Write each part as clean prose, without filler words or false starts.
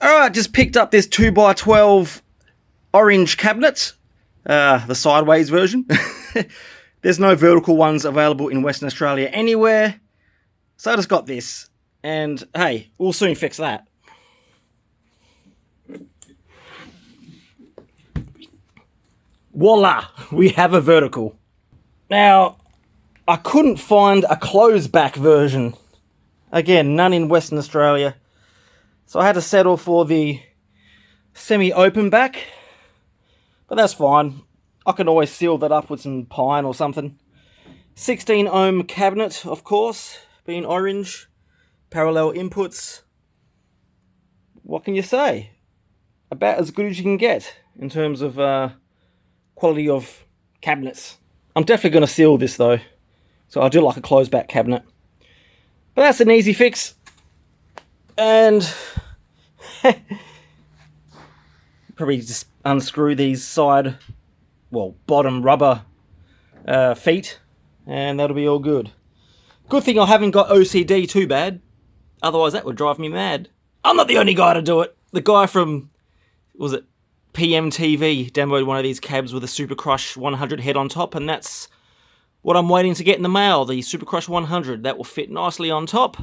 Alright, just picked up this 2x12 orange cabinet. The sideways version. There's no vertical ones available in Western Australia anywhere. So I just got this. And hey, we'll soon fix that. Voila! We have a vertical. Now, I couldn't find a closed back version. Again, none in Western Australia. So I had to settle for the semi-open back. But that's fine. I can always seal that up with some pine or something. 16 ohm cabinet, of course, being orange. Parallel inputs. What can you say? About as good as you can get in terms of quality of cabinets. I'm definitely going to seal this though. So I do like a closed back cabinet. But that's an easy fix. And probably just unscrew these side, bottom rubber feet, and that'll be all good. Good thing I haven't got OCD too bad. Otherwise that would drive me mad. I'm not the only guy to do it. The guy from, was it PMTV, demoed one of these cabs with a Super Crush 100 head on top, and that's what I'm waiting to get in the mail, the Super Crush 100. That will fit nicely on top.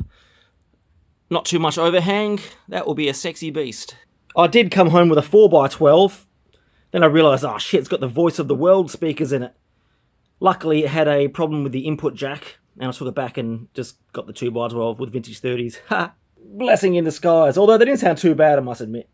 Not too much overhang. That will be a sexy beast. I did come home with a 4x12. Then I realised, oh shit, it's got the Voice of the World speakers in it. Luckily, it had a problem with the input jack, and I took it back and just got the 2x12 with vintage 30's. Ha! Blessing in disguise. Although they didn't sound too bad, I must admit.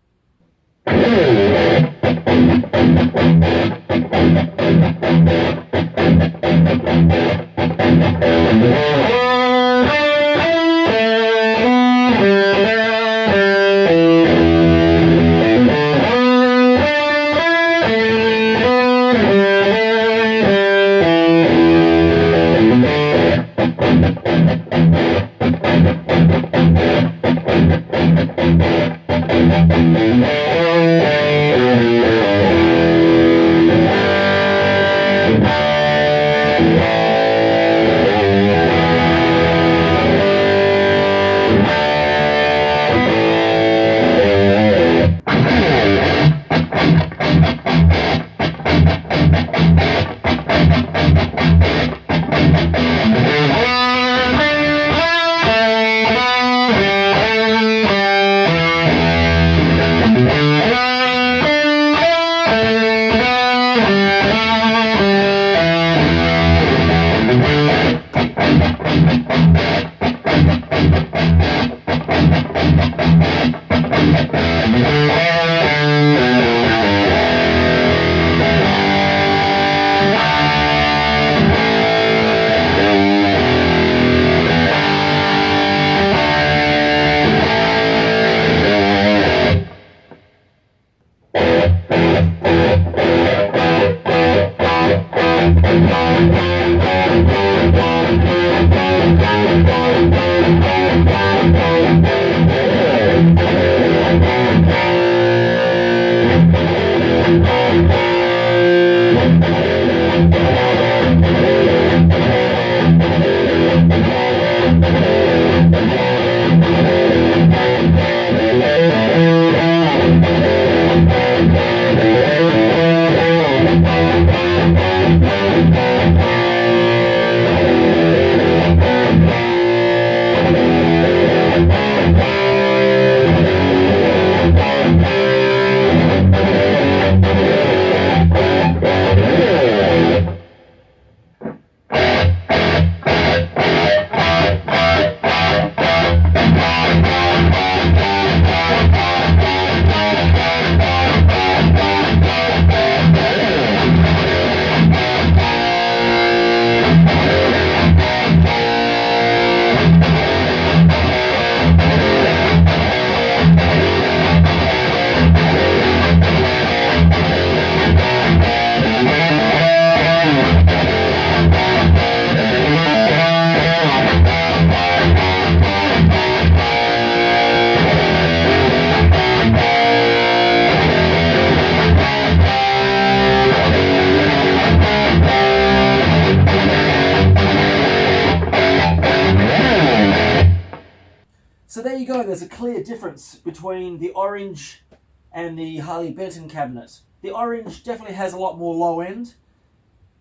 difference between the orange and the Harley Benton cabinet. The orange definitely has a lot more low end.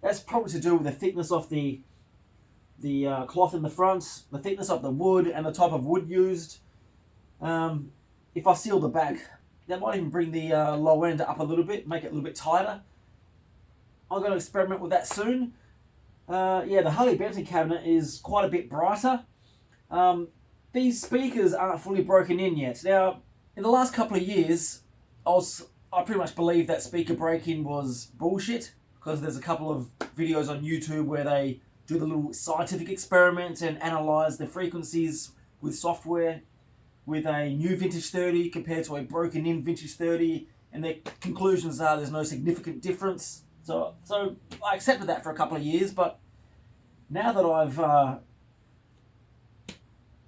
That's probably to do with the thickness of the cloth in the front, the thickness of the wood, and the type of wood used. If I seal the back, that might even bring the low end up a little bit, make it a little bit tighter. I'm going to experiment with that soon. Yeah, the Harley Benton cabinet is quite a bit brighter. These speakers aren't fully broken in yet. Now, in the last couple of years, I pretty much believe that speaker break-in was bullshit, because there's a couple of videos on YouTube where they do the little scientific experiment and analyze the frequencies with software with a new vintage 30 compared to a broken in vintage 30, and their conclusions are there's no significant difference. So I accepted that for a couple of years, but now that I've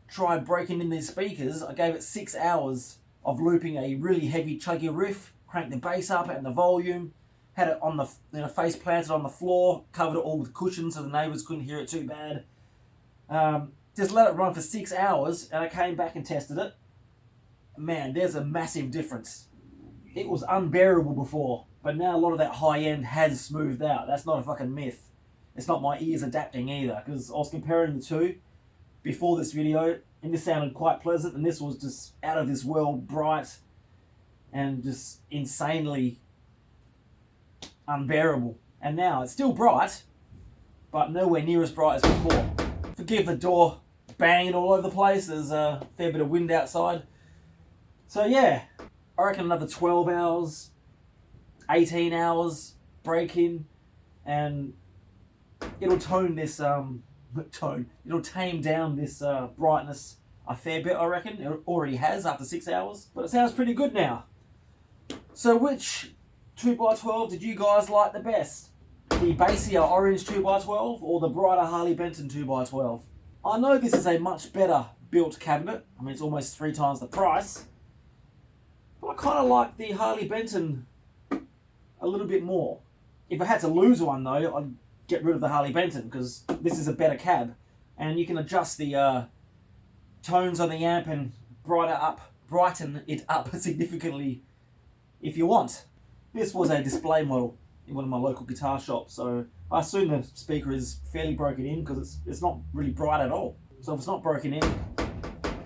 tried breaking in these speakers, I gave it 6 hours of looping a really heavy chuggy riff, cranked the bass up and the volume, had it on the face planted on the floor, covered it all with cushions so the neighbours couldn't hear it too bad. Just let it run for 6 hours, and I came back and tested it. Man, there's a massive difference. It was unbearable before, but now a lot of that high end has smoothed out. That's not a fucking myth. It's not my ears adapting either, because I was comparing the two before this video, and this sounded quite pleasant, and this was just out of this world bright and just insanely unbearable. And now it's still bright, but nowhere near as bright as before. Forgive the door banging all over the place, there's a fair bit of wind outside. So yeah, I reckon another 12 hours, 18 hours break-in, and it'll tone this, it'll tame down this brightness a fair bit, I reckon. It already has after 6 hours, but it sounds pretty good now. So which 2x12 did you guys like the best? The bassier orange 2x12 or the brighter Harley Benton 2x12? I know this is a much better built cabinet. I mean, it's almost 3 times the price. But I kind of like the Harley Benton a little bit more. If I had to lose one though, I'd get rid of the Harley Benton, because this is a better cab. And you can adjust the tones on the amp and brighten it up significantly if you want. This was a display model in one of my local guitar shops, so I assume the speaker is fairly broken in, because it's not really bright at all. So if it's not broken in,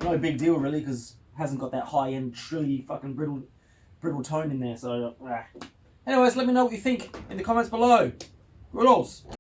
no big deal really, because it hasn't got that high-end trilly fucking brittle tone in there. So anyways, let me know what you think in the comments below. Riddles.